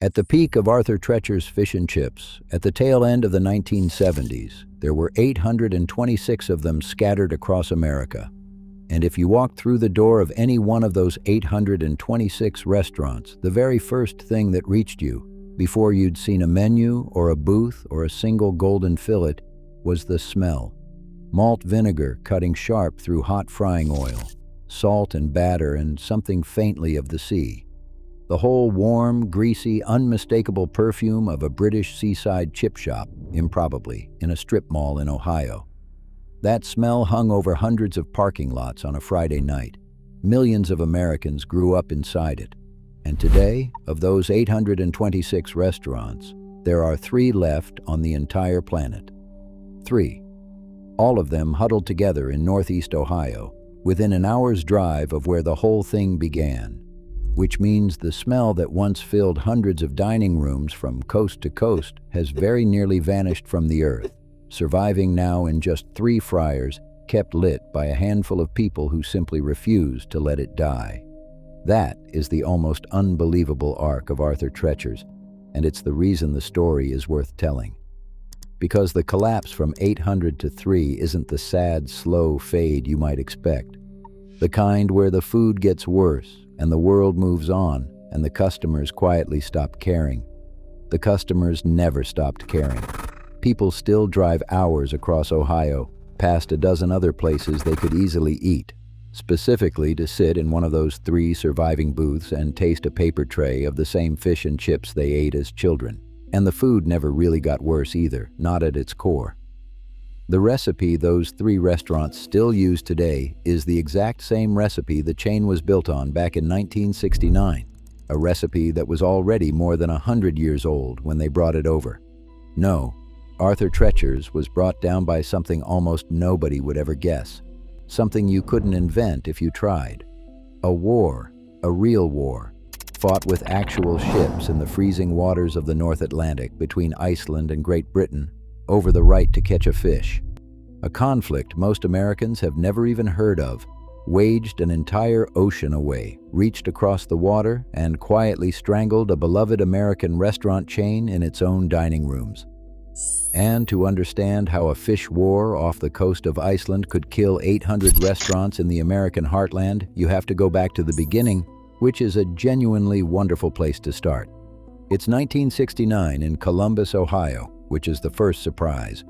At the peak of Arthur Treacher's fish and chips, at the tail end of the 1970s, there were 826 of them scattered across America. And if you walked through the door of any one of those 826 restaurants, the very first thing that reached you, before you'd seen a menu or a booth or a single golden fillet, was the smell. Malt vinegar cutting sharp through hot frying oil, salt and batter, and something faintly of the sea. The whole warm, greasy, unmistakable perfume of a British seaside chip shop, improbably, in a strip mall in Ohio. That smell hung over hundreds of parking lots on a Friday night. Millions of Americans grew up inside it. And today, of those 826 restaurants, there are 3 left on the entire planet. 3. All of them huddled together in Northeast Ohio, within an hour's drive of where the whole thing began. Which means the smell that once filled hundreds of dining rooms from coast to coast has very nearly vanished from the earth, surviving now in just 3 fryers kept lit by a handful of people who simply refused to let it die. That is the almost unbelievable arc of Arthur Treacher's, and it's the reason the story is worth telling. Because the collapse from 800 to 3 isn't the sad, slow fade you might expect. The kind where the food gets worse, and the world moves on, and the customers quietly stop caring. The customers never stopped caring. People still drive hours across Ohio, past a dozen other places they could easily eat, specifically to sit in one of those 3 surviving booths and taste a paper tray of the same fish and chips they ate as children. And the food never really got worse either, not at its core. The recipe those 3 restaurants still use today is the exact same recipe the chain was built on back in 1969, a recipe that was already more than 100 years old when they brought it over. No, Arthur Treacher's was brought down by something almost nobody would ever guess, something you couldn't invent if you tried. A war, a real war, fought with actual ships in the freezing waters of the North Atlantic between Iceland and Great Britain, over the right to catch a fish. A conflict most Americans have never even heard of, waged an entire ocean away, reached across the water, and quietly strangled a beloved American restaurant chain in its own dining rooms. And to understand how a fish war off the coast of Iceland could kill 800 restaurants in the American heartland, you have to go back to the beginning, which is a genuinely wonderful place to start. It's 1969 in Columbus, Ohio, which is the first surprise.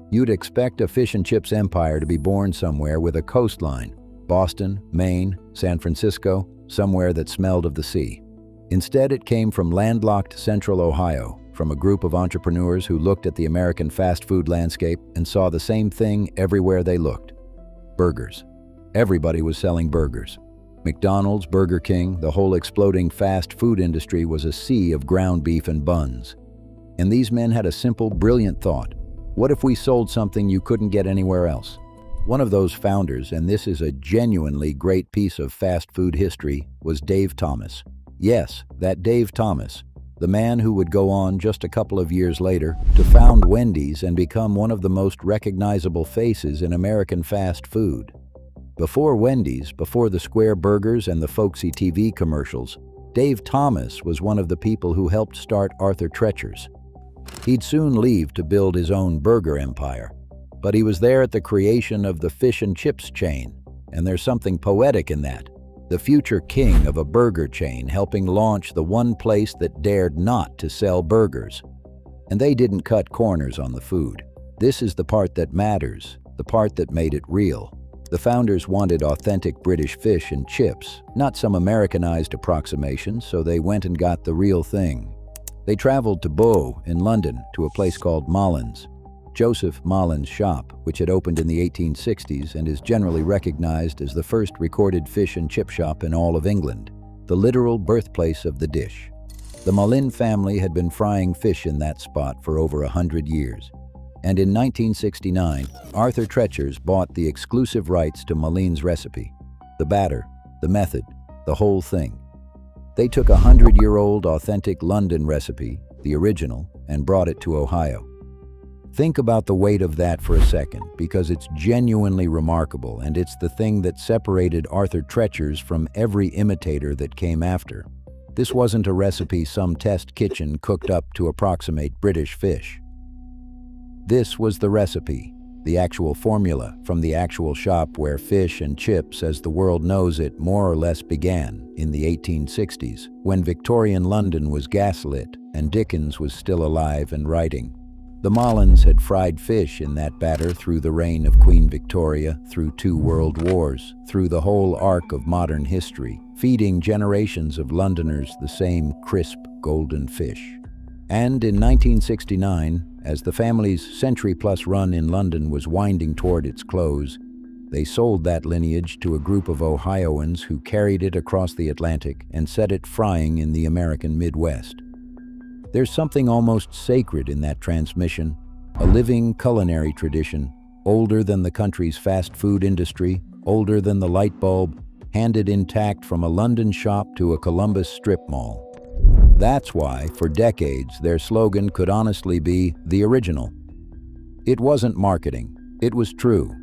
You'd expect a fish and chips empire to be born somewhere with a coastline, Boston, Maine, San Francisco, somewhere that smelled of the sea. Instead, it came from landlocked central Ohio, from a group of entrepreneurs who looked at the American fast food landscape and saw the same thing everywhere they looked. Burgers. Everybody was selling burgers. McDonald's, Burger King, the whole exploding fast food industry was a sea of ground beef and buns. And these men had a simple, brilliant thought. What if we sold something you couldn't get anywhere else? One of those founders, and this is a genuinely great piece of fast food history, was Dave Thomas. Yes, that Dave Thomas, the man who would go on just a couple of years later to found Wendy's and become one of the most recognizable faces in American fast food. Before Wendy's, before the square burgers and the folksy TV commercials, Dave Thomas was one of the people who helped start Arthur Treacher's. He'd soon leave to build his own burger empire, but he was there at the creation of the fish and chips chain, and there's something poetic in that. The future king of a burger chain helping launch the one place that dared not to sell burgers. And they didn't cut corners on the food. This is the part that matters, the part that made it real. The founders wanted authentic British fish and chips, not some Americanized approximation, so they went and got the real thing. They traveled to Bow in London to a place called Mollen's, Joseph Mollen's shop, which had opened in the 1860s and is generally recognized as the first recorded fish and chip shop in all of England, the literal birthplace of the dish. The Mollen family had been frying fish in that spot for over 100 years. And in 1969, Arthur Treacher's bought the exclusive rights to Mollen's recipe, the batter, the method, the whole thing. They took a 100-year-old authentic London recipe, the original, and brought it to Ohio. Think about the weight of that for a second, because it's genuinely remarkable, and it's the thing that separated Arthur Treacher's from every imitator that came after. This wasn't a recipe some test kitchen cooked up to approximate British fish. This was the recipe, the actual formula from the actual shop where fish and chips, as the world knows it, more or less began in the 1860s, when Victorian London was gaslit and Dickens was still alive and writing. The Mollins had fried fish in that batter through the reign of Queen Victoria, through 2 world wars, through the whole arc of modern history, feeding generations of Londoners the same crisp, golden fish. And in 1969, as the family's century-plus run in London was winding toward its close, they sold that lineage to a group of Ohioans who carried it across the Atlantic and set it frying in the American Midwest. There's something almost sacred in that transmission, a living culinary tradition, older than the country's fast food industry, older than the light bulb, handed intact from a London shop to a Columbus strip mall. That's why, for decades, their slogan could honestly be the original. It wasn't marketing, it was true.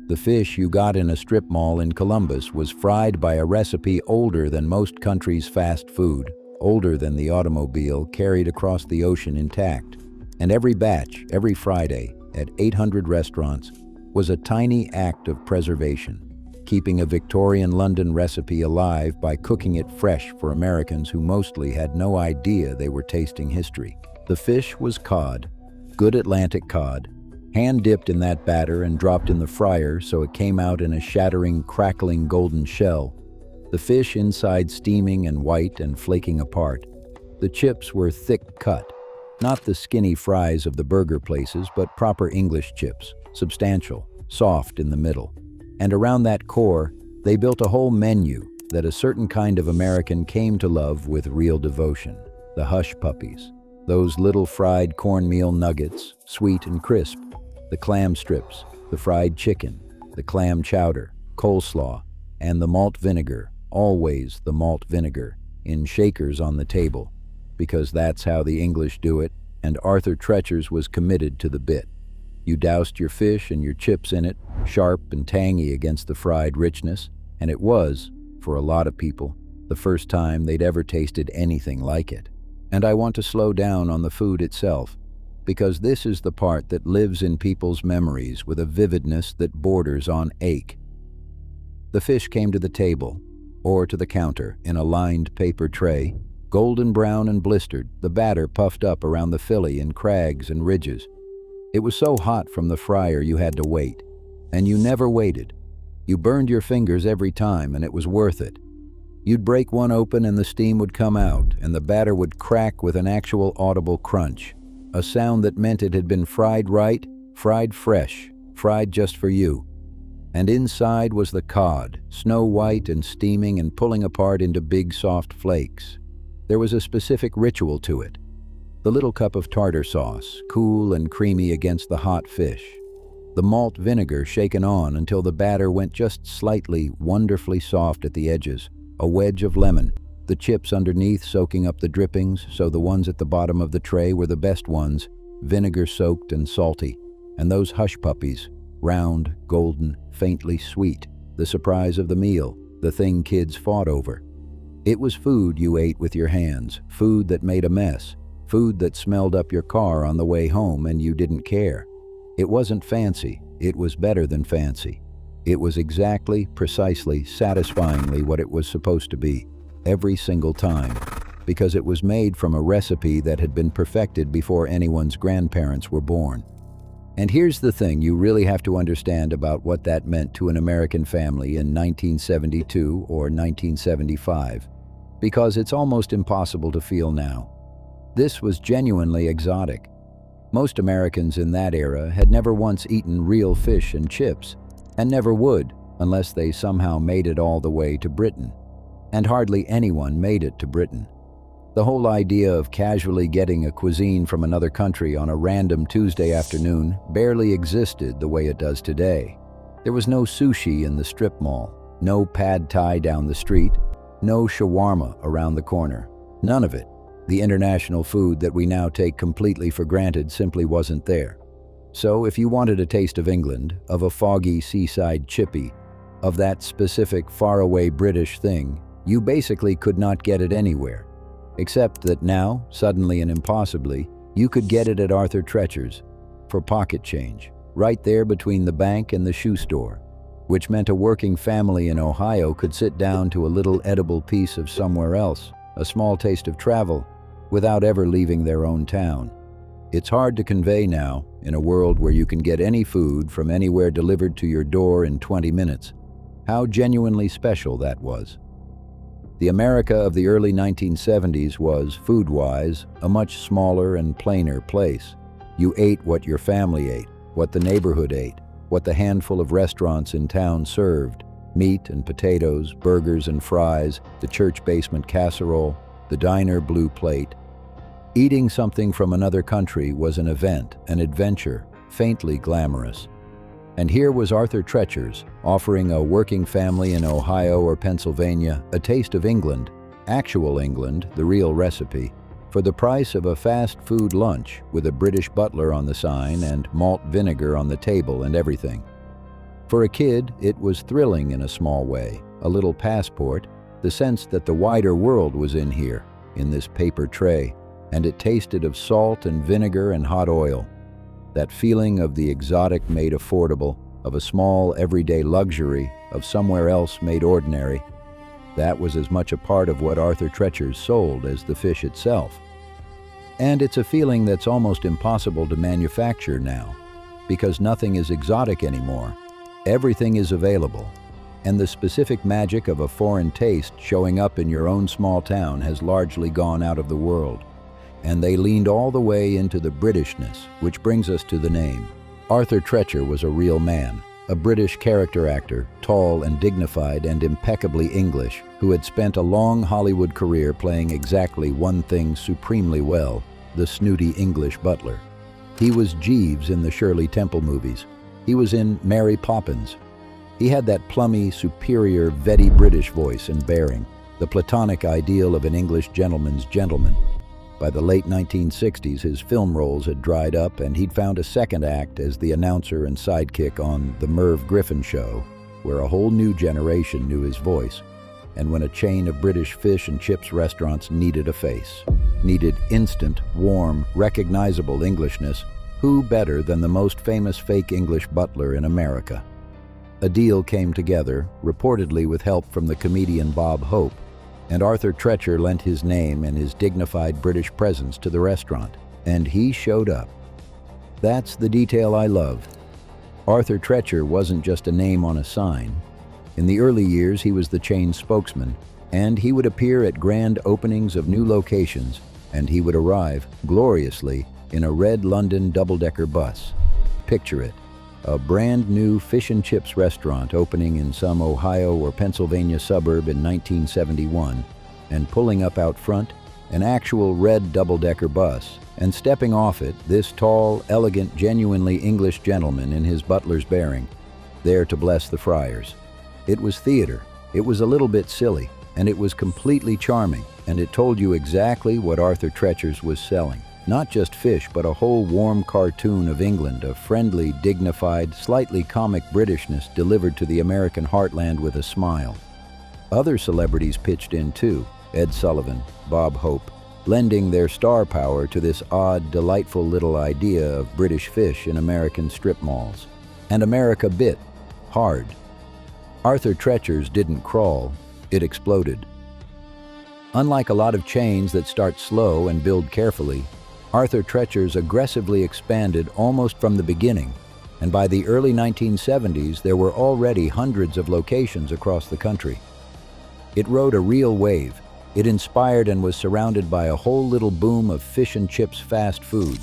The fish you got in a strip mall in Columbus was fried by a recipe older than most countries' fast food, older than the automobile carried across the ocean intact. And every batch, every Friday, at 800 restaurants, was a tiny act of preservation, keeping a Victorian London recipe alive by cooking it fresh for Americans who mostly had no idea they were tasting history. The fish was cod, good Atlantic cod, hand-dipped in that batter and dropped in the fryer so it came out in a shattering, crackling golden shell. The fish inside steaming and white and flaking apart. The chips were thick cut, not the skinny fries of the burger places, but proper English chips, substantial, soft in the middle. And around that core, they built a whole menu that a certain kind of American came to love with real devotion. The hush puppies, those little fried cornmeal nuggets, sweet and crisp, the clam strips, the fried chicken, the clam chowder, coleslaw, and the malt vinegar, always the malt vinegar, in shakers on the table, because that's how the English do it, and Arthur Treacher's was committed to the bit. You doused your fish and your chips in it, sharp and tangy against the fried richness, and it was, for a lot of people, the first time they'd ever tasted anything like it. And I want to slow down on the food itself, because this is the part that lives in people's memories with a vividness that borders on ache. The fish came to the table, or to the counter, in a lined paper tray, golden brown and blistered, the batter puffed up around the fillet in crags and ridges. It was so hot from the fryer you had to wait. And you never waited. You burned your fingers every time, and it was worth it. You'd break one open and the steam would come out, and the batter would crack with an actual audible crunch, a sound that meant it had been fried right, fried fresh, fried just for you. And inside was the cod, snow white and steaming and pulling apart into big soft flakes. There was a specific ritual to it. The little cup of tartar sauce, cool and creamy against the hot fish. The malt vinegar shaken on until the batter went just slightly, wonderfully soft at the edges. A wedge of lemon. The chips underneath soaking up the drippings, so the ones at the bottom of the tray were the best ones, vinegar-soaked and salty. And those hush puppies, round, golden, faintly sweet, the surprise of the meal, the thing kids fought over. It was food you ate with your hands, food that made a mess, food that smelled up your car on the way home and you didn't care. It wasn't fancy, it was better than fancy. It was exactly, precisely, satisfyingly what it was supposed to be, every single time, because it was made from a recipe that had been perfected before anyone's grandparents were born. And here's the thing you really have to understand about what that meant to an American family in 1972 or 1975, because it's almost impossible to feel now. This was genuinely exotic. Most Americans in that era had never once eaten real fish and chips, and never would unless they somehow made it all the way to Britain. And hardly anyone made it to Britain. The whole idea of casually getting a cuisine from another country on a random Tuesday afternoon barely existed the way it does today. There was no sushi in the strip mall, no pad thai down the street, no shawarma around the corner. None of it. The international food that we now take completely for granted simply wasn't there. So if you wanted a taste of England, of a foggy seaside chippy, of that specific faraway British thing, you basically could not get it anywhere. Except that now, suddenly and impossibly, you could get it at Arthur Treacher's for pocket change, right there between the bank and the shoe store, which meant a working family in Ohio could sit down to a little edible piece of somewhere else, a small taste of travel, without ever leaving their own town. It's hard to convey now, in a world where you can get any food from anywhere delivered to your door in 20 minutes, how genuinely special that was. The America of the early 1970s was, food-wise, a much smaller and plainer place. You ate what your family ate, what the neighborhood ate, what the handful of restaurants in town served: meat and potatoes, burgers and fries, the church basement casserole, the diner blue plate. Eating something from another country was an event, an adventure, faintly glamorous. And here was Arthur Treacher's, offering a working family in Ohio or Pennsylvania a taste of England, actual England, the real recipe, for the price of a fast food lunch with a British butler on the sign and malt vinegar on the table and everything. For a kid, it was thrilling in a small way, a little passport, the sense that the wider world was in here, in this paper tray, and it tasted of salt and vinegar and hot oil. That feeling of the exotic made affordable, of a small everyday luxury, of somewhere else made ordinary, that was as much a part of what Arthur Treacher's sold as the fish itself. And it's a feeling that's almost impossible to manufacture now, because nothing is exotic anymore. Everything is available, and the specific magic of a foreign taste showing up in your own small town has largely gone out of the world. And they leaned all the way into the Britishness, which brings us to the name. Arthur Treacher was a real man, a British character actor, tall and dignified and impeccably English, who had spent a long Hollywood career playing exactly one thing supremely well: the snooty English butler. He was Jeeves in the Shirley Temple movies. He was in Mary Poppins. He had that plummy, superior, vetty British voice and bearing, the platonic ideal of an English gentleman's gentleman. By the late 1960s, his film roles had dried up, and he'd found a second act as the announcer and sidekick on The Merv Griffin Show, where a whole new generation knew his voice, and when a chain of British fish and chips restaurants needed a face, needed instant, warm, recognizable Englishness, who better than the most famous fake English butler in America? A deal came together, reportedly with help from the comedian Bob Hope, and Arthur Treacher lent his name and his dignified British presence to the restaurant, and he showed up. That's the detail I love. Arthur Treacher wasn't just a name on a sign. In the early years, he was the chain's spokesman, and he would appear at grand openings of new locations, and he would arrive, gloriously, in a red London double-decker bus. Picture it. A brand new fish and chips restaurant opening in some Ohio or Pennsylvania suburb in 1971, and pulling up out front, an actual red double-decker bus, and stepping off it, this tall, elegant, genuinely English gentleman in his butler's bearing, there to bless the friars. It was theater, it was a little bit silly, and it was completely charming, and it told you exactly what Arthur Treacher's was selling. Not just fish, but a whole warm cartoon of England, a friendly, dignified, slightly comic Britishness delivered to the American heartland with a smile. Other celebrities pitched in too: Ed Sullivan, Bob Hope, lending their star power to this odd, delightful little idea of British fish in American strip malls. And America bit hard. Arthur Treacher's didn't crawl, it exploded. Unlike a lot of chains that start slow and build carefully, Arthur Treacher's aggressively expanded almost from the beginning, and by the early 1970s there were already hundreds of locations across the country. It rode a real wave. It inspired and was surrounded by a whole little boom of fish and chips fast food.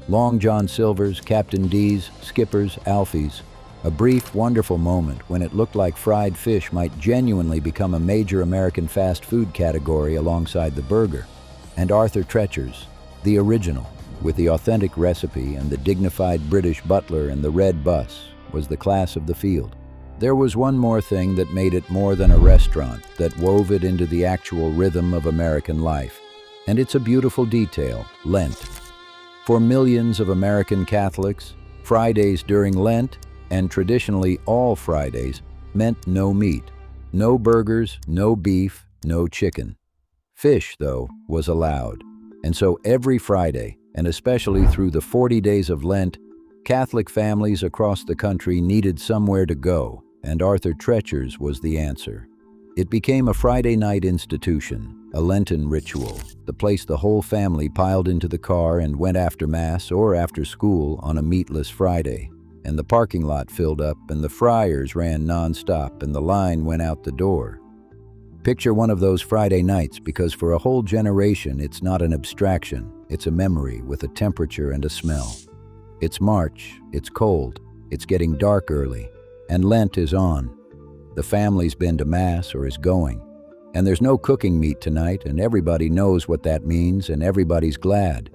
Long John Silver's, Captain D's, Skipper's, Alfie's. A brief, wonderful moment when it looked like fried fish might genuinely become a major American fast food category alongside the burger. And Arthur Treacher's, the original, with the authentic recipe and the dignified British butler and the red bus, was the class of the field. There was one more thing that made it more than a restaurant, that wove it into the actual rhythm of American life. And it's a beautiful detail: Lent. For millions of American Catholics, Fridays during Lent, and traditionally all Fridays, meant no meat, no burgers, no beef, no chicken. Fish, though, was allowed. And so every Friday, and especially through the 40 days of Lent, Catholic families across the country needed somewhere to go, and Arthur Treacher's was the answer. It became a Friday night institution, a Lenten ritual, the place the whole family piled into the car and went after Mass or after school on a meatless Friday. And the parking lot filled up, and the fryers ran nonstop, and the line went out the door. Picture one of those Friday nights, because for a whole generation it's not an abstraction, it's a memory with a temperature and a smell. It's March, it's cold, it's getting dark early, and Lent is on. The family's been to Mass or is going, and there's no cooking meat tonight, and everybody knows what that means, and everybody's glad.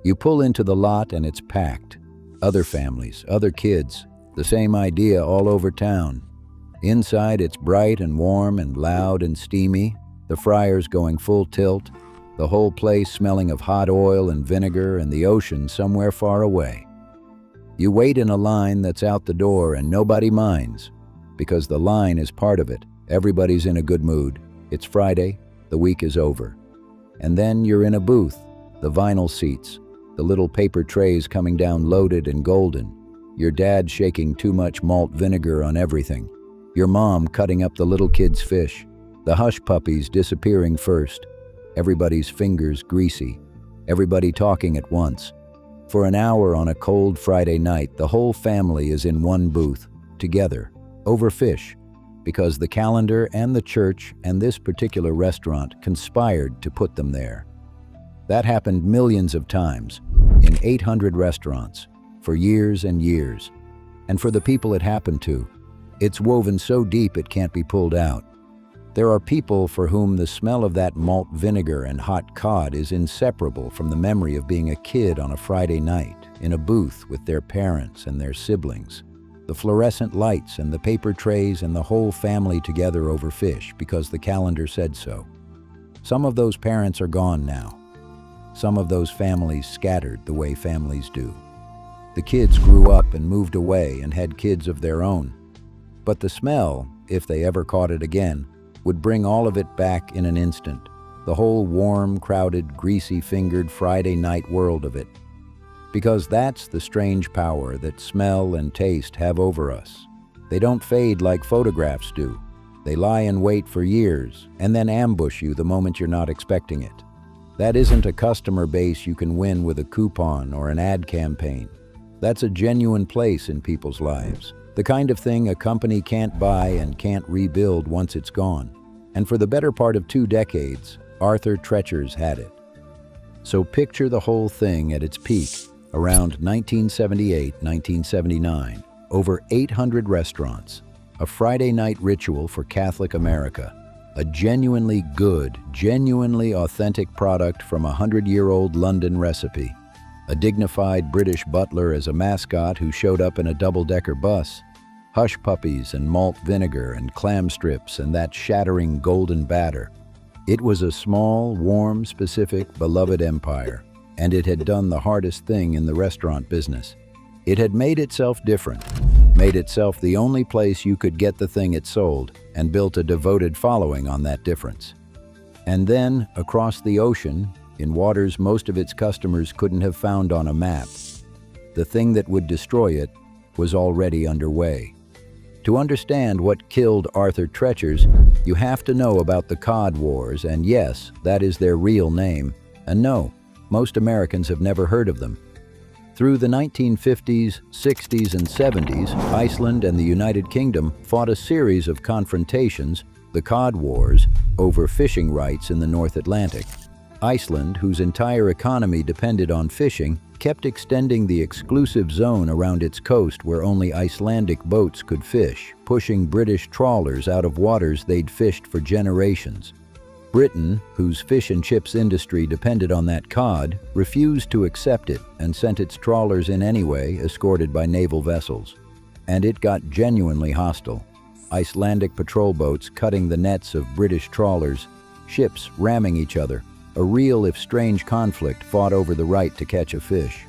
You pull into the lot and it's packed. Other families, other kids, the same idea all over town. Inside it's bright and warm and loud and steamy, the fryers going full tilt, the whole place smelling of hot oil and vinegar and the ocean somewhere far away. You wait in a line that's out the door and nobody minds, because the line is part of it. Everybody's in a good mood. It's Friday, the week is over. And then you're in a booth, the vinyl seats, the little paper trays coming down loaded and golden, your dad shaking too much malt vinegar on everything, your mom cutting up the little kids' fish, the hush puppies disappearing first, everybody's fingers greasy, everybody talking at once. For an hour on a cold Friday night, the whole family is in one booth, together, over fish, because the calendar and the church and this particular restaurant conspired to put them there. That happened millions of times, in 800 restaurants, for years and years. And for the people it happened to, it's woven so deep it can't be pulled out. There are people for whom the smell of that malt vinegar and hot cod is inseparable from the memory of being a kid on a Friday night, in a booth with their parents and their siblings. The fluorescent lights and the paper trays and the whole family together over fish because the calendar said so. Some of those parents are gone now. Some of those families scattered the way families do. The kids grew up and moved away and had kids of their own. But the smell, if they ever caught it again, would bring all of it back in an instant. The whole warm, crowded, greasy-fingered Friday night world of it. Because that's the strange power that smell and taste have over us. They don't fade like photographs do. They lie in wait for years and then ambush you the moment you're not expecting it. That isn't a customer base you can win with a coupon or an ad campaign. That's a genuine place in people's lives. The kind of thing a company can't buy and can't rebuild once it's gone. And for the better part of 2 decades, Arthur Treacher's had it. So picture the whole thing at its peak, around 1978, 1979, over 800 restaurants, a Friday night ritual for Catholic America, a genuinely good, genuinely authentic product from a 100-year-old London recipe, a dignified British butler as a mascot who showed up in a double-decker bus, hush puppies and malt vinegar and clam strips and that shattering golden batter. It was a small, warm, specific, beloved empire, and it had done the hardest thing in the restaurant business. It had made itself different, made itself the only place you could get the thing it sold, and built a devoted following on that difference. And then, across the ocean, in waters most of its customers couldn't have found on a map, the thing that would destroy it was already underway. To understand what killed Arthur Treacher's, you have to know about the Cod Wars, and yes, that is their real name. And no, most Americans have never heard of them. Through the 1950s, 60s, and 70s, Iceland and the United Kingdom fought a series of confrontations, the Cod Wars, over fishing rights in the North Atlantic. Iceland, whose entire economy depended on fishing, kept extending the exclusive zone around its coast where only Icelandic boats could fish, pushing British trawlers out of waters they'd fished for generations. Britain, whose fish and chips industry depended on that cod, refused to accept it and sent its trawlers in anyway, escorted by naval vessels. And it got genuinely hostile. Icelandic patrol boats cutting the nets of British trawlers, ships ramming each other, a real if strange conflict fought over the right to catch a fish.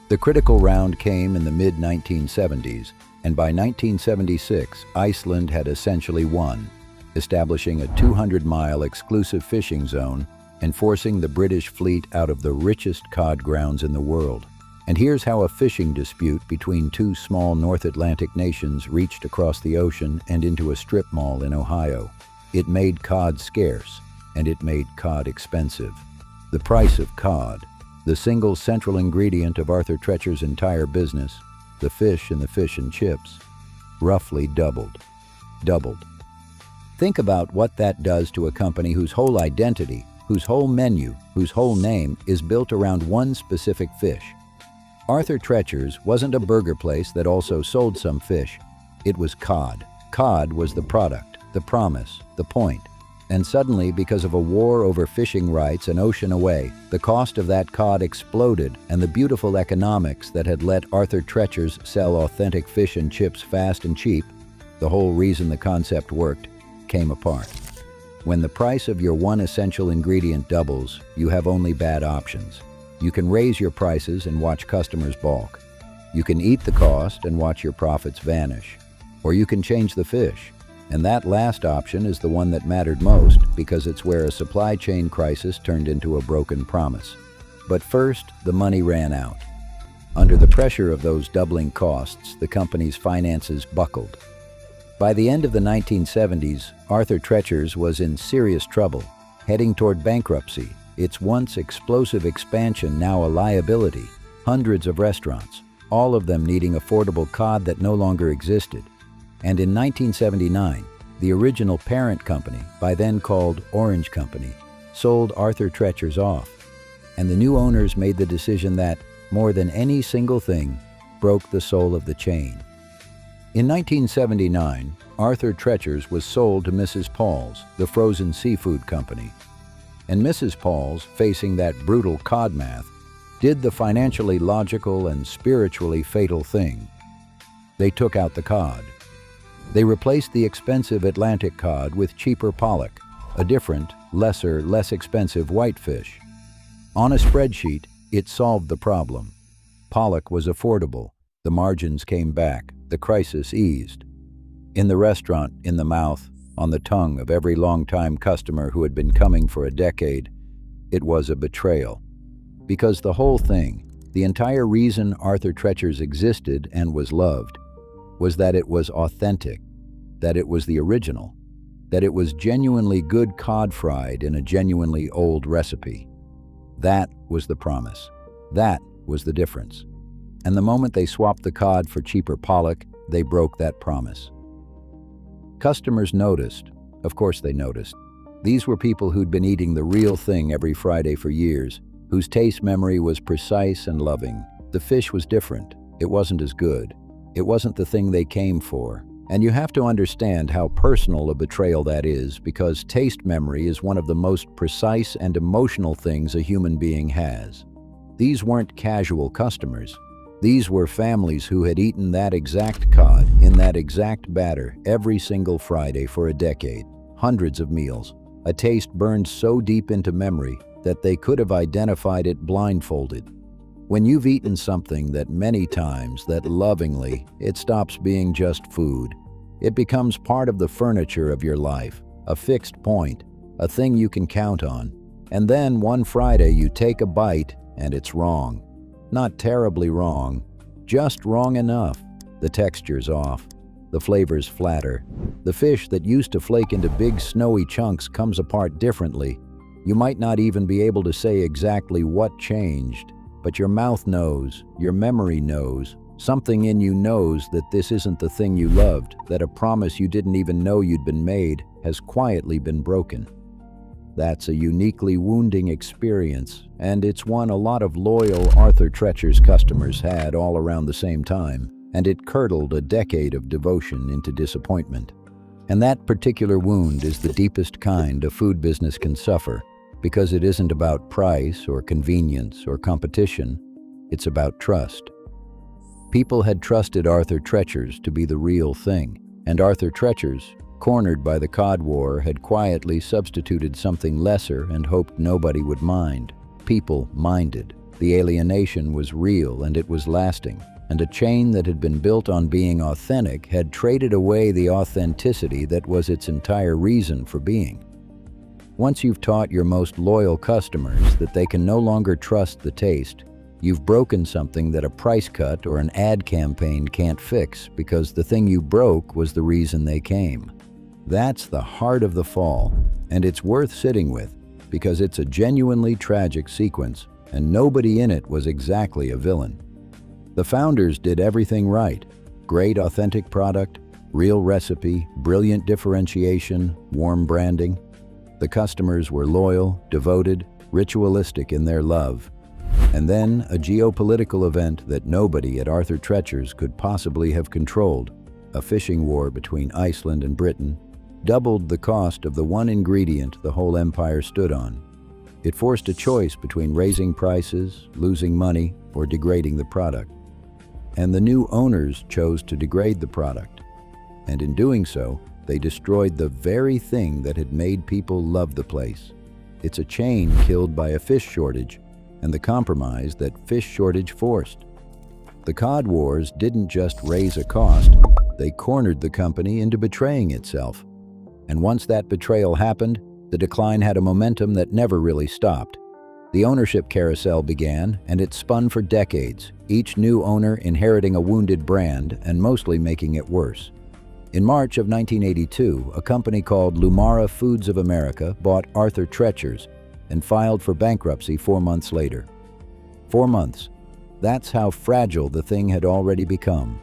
The critical round came in the mid-1970s, and by 1976, Iceland had essentially won. establishing a 200-mile exclusive fishing zone and forcing the British fleet out of the richest cod grounds in the world. And here's how a fishing dispute between two small North Atlantic nations reached across the ocean and into a strip mall in Ohio. It made cod scarce, and it made cod expensive. The price of cod, the single central ingredient of Arthur Treacher's entire business, the fish and the fish and chips, roughly doubled. Think about what that does to a company whose whole identity, whose whole menu, whose whole name is built around one specific fish. Arthur Treacher's wasn't a burger place that also sold some fish. It was cod. Cod was the product, the promise, the point. And suddenly, because of a war over fishing rights an ocean away, the cost of that cod exploded, and the beautiful economics that had let Arthur Treacher's sell authentic fish and chips fast and cheap, the whole reason the concept worked, came apart. When the price of your one essential ingredient doubles, you have only bad options. You can raise your prices and watch customers balk. You can eat the cost and watch your profits vanish. Or you can change the fish. And that last option is the one that mattered most because it's where a supply chain crisis turned into a broken promise. But first, the money ran out. Under the pressure of those doubling costs, the company's finances buckled. By the end of the 1970s, Arthur Treacher's was in serious trouble, heading toward bankruptcy, its once explosive expansion now a liability, hundreds of restaurants, all of them needing affordable cod that no longer existed. And in 1979, the original parent company, by then called Orange Company, sold Arthur Treacher's off. And the new owners made the decision that, more than any single thing, broke the soul of the chain. In 1979, Arthur Treacher's was sold to Mrs. Paul's, the frozen seafood company. And Mrs. Paul's, facing that brutal cod math, did the financially logical and spiritually fatal thing. They took out the cod. They replaced the expensive Atlantic cod with cheaper pollock, a different, lesser, less expensive whitefish. On a spreadsheet, it solved the problem. Pollock was affordable, the margins came back, the crisis eased. In the restaurant, in the mouth, on the tongue of every longtime customer who had been coming for a decade, it was a betrayal. Because the whole thing, the entire reason Arthur Treacher's existed and was loved, was that it was authentic, that it was the original, that it was genuinely good cod fried in a genuinely old recipe. That was the promise. That was the difference. And the moment they swapped the cod for cheaper pollock, they broke that promise. Customers noticed. Of course they noticed. These were people who'd been eating the real thing every Friday for years, whose taste memory was precise and loving. The fish was different. It wasn't as good. It wasn't the thing they came for. And you have to understand how personal a betrayal that is, because taste memory is one of the most precise and emotional things a human being has. These weren't casual customers. These were families who had eaten that exact cod in that exact batter every single Friday for a decade, hundreds of meals, a taste burned so deep into memory that they could have identified it blindfolded. When you've eaten something that many times, that lovingly, it stops being just food. It becomes part of the furniture of your life, a fixed point, a thing you can count on. And then one Friday you take a bite and it's wrong. Not terribly wrong, just wrong enough. The texture's off, the flavor's flatter. The fish that used to flake into big snowy chunks comes apart differently. You might not even be able to say exactly what changed. But your mouth knows, your memory knows, something in you knows that this isn't the thing you loved, that a promise you didn't even know you'd been made has quietly been broken. That's a uniquely wounding experience, and it's one a lot of loyal Arthur Treacher's customers had all around the same time, and it curdled a decade of devotion into disappointment. And that particular wound is the deepest kind a food business can suffer, because it isn't about price or convenience or competition, it's about trust. People had trusted Arthur Treacher's to be the real thing, and Arthur Treacher's, cornered by the Cod War, had quietly substituted something lesser and hoped nobody would mind. People minded. The alienation was real and it was lasting, and a chain that had been built on being authentic had traded away the authenticity that was its entire reason for being. Once you've taught your most loyal customers that they can no longer trust the taste, you've broken something that a price cut or an ad campaign can't fix, because the thing you broke was the reason they came. That's the heart of the fall, and it's worth sitting with, because it's a genuinely tragic sequence, and nobody in it was exactly a villain. The founders did everything right. Great authentic product, real recipe, brilliant differentiation, warm branding. The customers were loyal, devoted, ritualistic in their love. And then a geopolitical event that nobody at Arthur Treacher's could possibly have controlled, a fishing war between Iceland and Britain, doubled the cost of the one ingredient the whole empire stood on. It forced a choice between raising prices, losing money, or degrading the product. And the new owners chose to degrade the product. And in doing so, they destroyed the very thing that had made people love the place. It's a chain killed by a fish shortage, and the compromise that fish shortage forced. The Cod Wars didn't just raise a cost, they cornered the company into betraying itself. And once that betrayal happened, the decline had a momentum that never really stopped. The ownership carousel began, and it spun for decades, each new owner inheriting a wounded brand and mostly making it worse. In March of 1982, a company called Lumara Foods of America bought Arthur Treacher's and filed for bankruptcy 4 months later. 4 months. That's how fragile the thing had already become.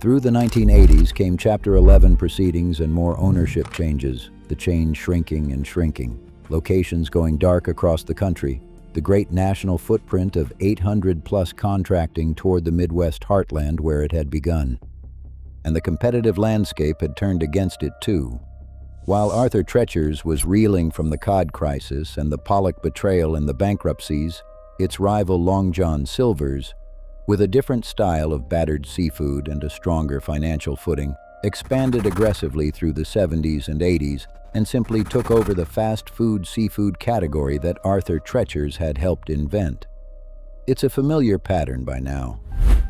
Through the 1980s came Chapter 11 proceedings and more ownership changes, the chain shrinking and shrinking, locations going dark across the country, the great national footprint of 800+ contracting toward the Midwest heartland where it had begun. And the competitive landscape had turned against it too. While Arthur Treacher's was reeling from the cod crisis and the pollock betrayal and the bankruptcies, its rival Long John Silver's, with a different style of battered seafood and a stronger financial footing, expanded aggressively through the 70s and 80s and simply took over the fast food seafood category that Arthur Treacher's had helped invent. It's a familiar pattern by now.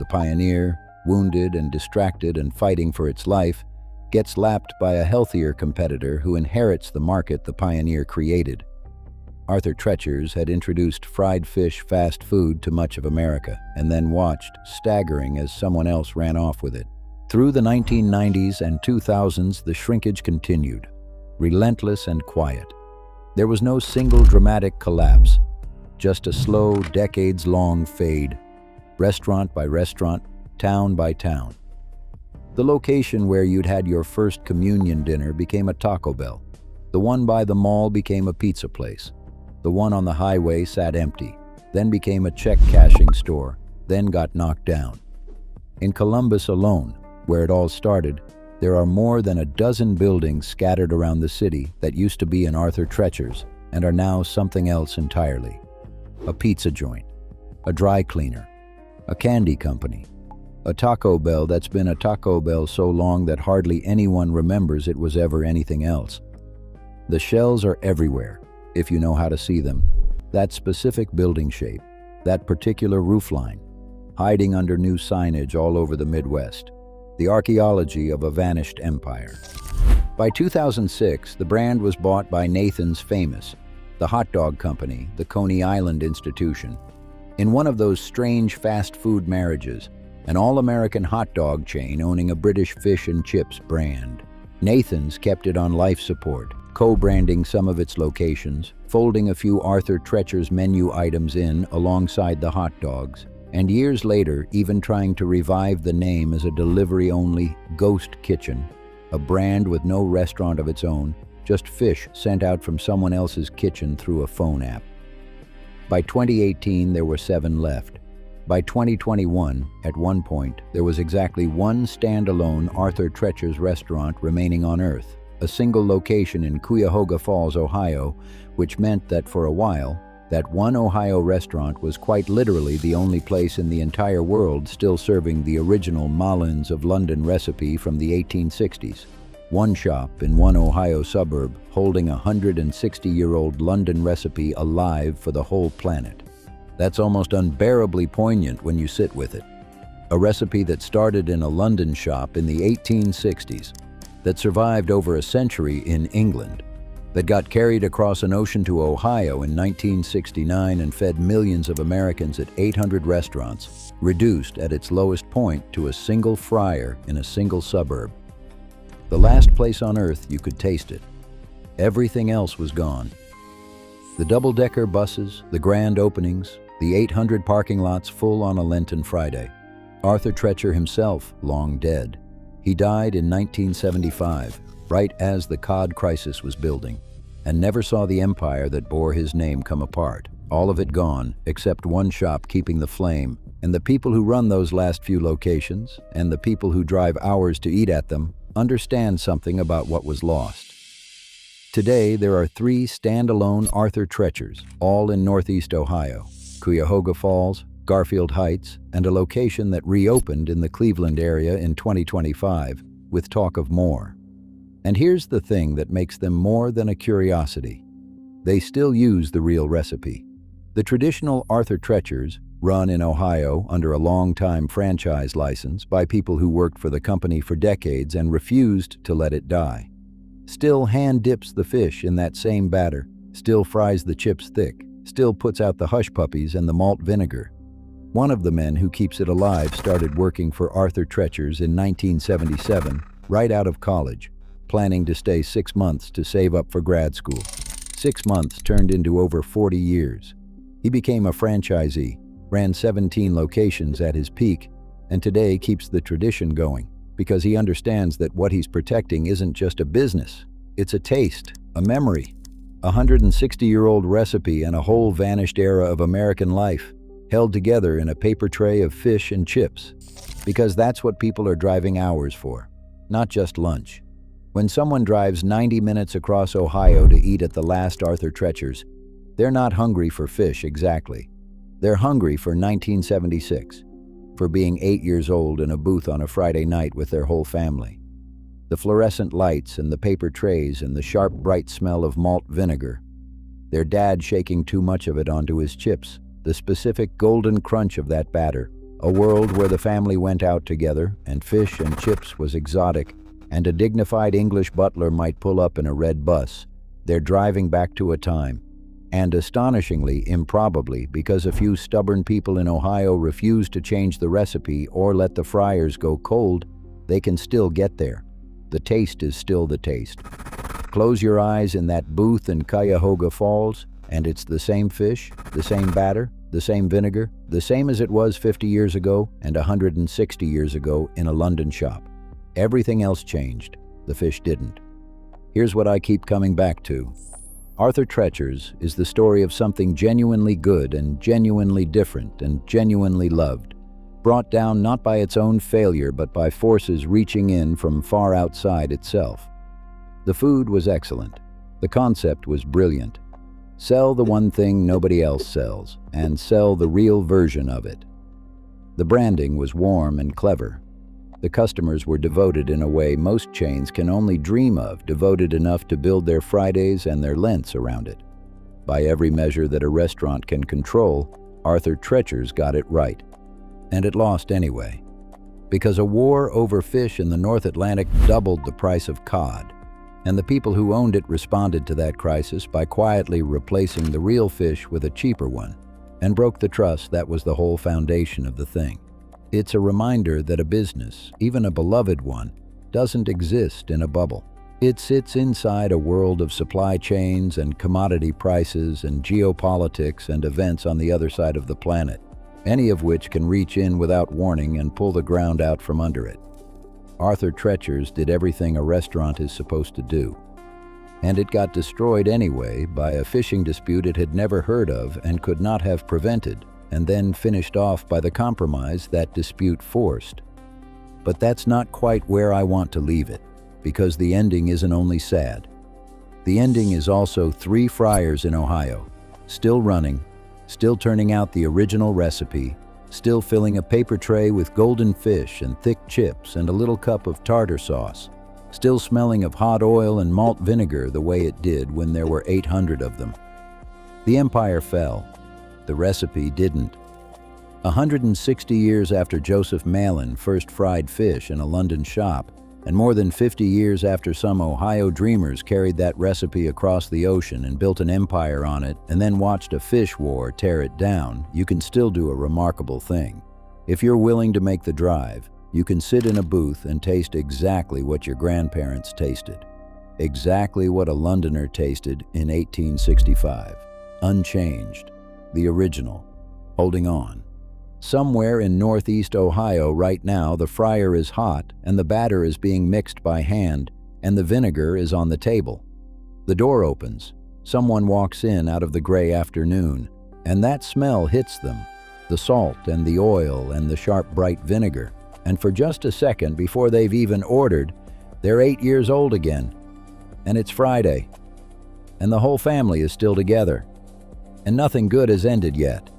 The pioneer, wounded and distracted and fighting for its life, gets lapped by a healthier competitor who inherits the market the pioneer created. Arthur Treacher's had introduced fried fish fast food to much of America and then watched, staggering as someone else ran off with it. Through the 1990s and 2000s, the shrinkage continued, relentless and quiet. There was no single dramatic collapse, just a slow, decades-long fade, restaurant by restaurant, town by town. The location where you'd had your first communion dinner became a Taco Bell. The one by the mall became a pizza place. The one on the highway sat empty, then became a check-cashing store, then got knocked down. In Columbus alone, where it all started, there are more than a dozen buildings scattered around the city that used to be an Arthur Treacher's and are now something else entirely. A pizza joint, a dry cleaner, a candy company, a Taco Bell that's been a Taco Bell so long that hardly anyone remembers it was ever anything else. The shells are everywhere, if you know how to see them. That specific building shape, that particular roofline, hiding under new signage all over the Midwest. The archaeology of a vanished empire. By 2006, the brand was bought by Nathan's Famous, the hot dog company, the Coney Island institution. In one of those strange fast food marriages, an all-American hot dog chain owning a British fish and chips brand. Nathan's kept it on life support, co-branding some of its locations, folding a few Arthur Treacher's menu items in alongside the hot dogs, and years later even trying to revive the name as a delivery-only ghost kitchen, a brand with no restaurant of its own, just fish sent out from someone else's kitchen through a phone app. By 2018, there were 7 left. By 2021, at one point, there was exactly one standalone Arthur Treacher's restaurant remaining on Earth, a single location in Cuyahoga Falls, Ohio, which meant that for a while, that one Ohio restaurant was quite literally the only place in the entire world still serving the original Mullins of London recipe from the 1860s. One shop in one Ohio suburb holding a 160-year-old London recipe alive for the whole planet. That's almost unbearably poignant when you sit with it. a recipe that started in a London shop in the 1860s, that survived over a century in England, that got carried across an ocean to Ohio in 1969 and fed millions of Americans at 800 restaurants, reduced at its lowest point to a single fryer in a single suburb. The last place on earth you could taste it. Everything else was gone. The double-decker buses, the grand openings, the 800 parking lots full on a Lenten Friday. Arthur Treacher himself, long dead. He died in 1975, right as the cod crisis was building, and never saw the empire that bore his name come apart. All of it gone, except one shop keeping the flame, and the people who run those last few locations, and the people who drive hours to eat at them, understand something about what was lost. Today, there are 3 standalone Arthur Treachers, all in Northeast Ohio: Cuyahoga Falls, Garfield Heights, and a location that reopened in the Cleveland area in 2025, with talk of more. And here's the thing that makes them more than a curiosity. They still use the real recipe. The traditional Arthur Treachers, run in Ohio under a long-time franchise license by people who worked for the company for decades and refused to let it die, still hand dips the fish in that same batter, still fries the chips thick, still puts out the hush puppies and the malt vinegar. One of the men who keeps it alive started working for Arthur Treachers in 1977, right out of college, planning to stay 6 months to save up for grad school. 6 months turned into over 40 years. He became a franchisee, ran 17 locations at his peak, and today keeps the tradition going because he understands that what he's protecting isn't just a business, it's a taste, a memory, a 160-year-old recipe and a whole vanished era of American life, held together in a paper tray of fish and chips, because that's what people are driving hours for, not just lunch. When someone drives 90 minutes across Ohio to eat at the last Arthur Treachers, they're not hungry for fish exactly. They're hungry for 1976, for being 8 years old in a booth on a Friday night with their whole family. The fluorescent lights and the paper trays and the sharp, bright smell of malt vinegar. Their dad shaking too much of it onto his chips, the specific golden crunch of that batter, a world where the family went out together and fish and chips was exotic, and a dignified English butler might pull up in a red bus. They're driving back to a time. And astonishingly, improbably, because a few stubborn people in Ohio refuse to change the recipe or let the fryers go cold, they can still get there. The taste is still the taste. Close your eyes in that booth in Cuyahoga Falls, and it's the same fish, the same batter, the same vinegar, the same as it was 50 years ago and 160 years ago in a London shop. Everything else changed. The fish didn't. Here's what I keep coming back to. Arthur Treachers is the story of something genuinely good and genuinely different and genuinely loved, brought down not by its own failure but by forces reaching in from far outside itself. The food was excellent. The concept was brilliant. Sell the one thing nobody else sells, and sell the real version of it. The branding was warm and clever. The customers were devoted in a way most chains can only dream of, devoted enough to build their Fridays and their Lents around it. By every measure that a restaurant can control, Arthur Treachers got it right. And it lost anyway. Because a war over fish in the North Atlantic doubled the price of cod. And the people who owned it responded to that crisis by quietly replacing the real fish with a cheaper one, and broke the trust that was the whole foundation of the thing. It's a reminder that a business, even a beloved one, doesn't exist in a bubble. It sits inside a world of supply chains and commodity prices and geopolitics and events on the other side of the planet, any of which can reach in without warning and pull the ground out from under it. Arthur Treachers did everything a restaurant is supposed to do. And it got destroyed anyway by a fishing dispute it had never heard of and could not have prevented, and then finished off by the compromise that dispute forced. But that's not quite where I want to leave it, because the ending isn't only sad. The ending is also 3 fryers in Ohio, still running, still turning out the original recipe, still filling a paper tray with golden fish and thick chips and a little cup of tartar sauce, still smelling of hot oil and malt vinegar the way it did when there were 800 of them. The empire fell. The recipe didn't. 160 years after Joseph Malin first fried fish in a London shop, and more than 50 years after some Ohio dreamers carried that recipe across the ocean and built an empire on it and then watched a fish war tear it down, you can still do a remarkable thing. If you're willing to make the drive, you can sit in a booth and taste exactly what your grandparents tasted. Exactly what a Londoner tasted in 1865. Unchanged. The original. Holding on. Somewhere in northeast Ohio right now, the fryer is hot and the batter is being mixed by hand and the vinegar is on the table. The door opens. Someone walks in out of the gray afternoon, and that smell hits them. The salt and the oil and the sharp, bright vinegar. And for just a second before they've even ordered, they're 8 years old again. And it's Friday. And the whole family is still together. And nothing good has ended yet.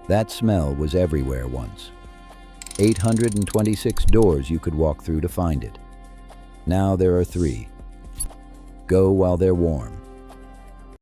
That smell was everywhere once. 826 doors you could walk through to find it. Now there are 3. Go while they're warm.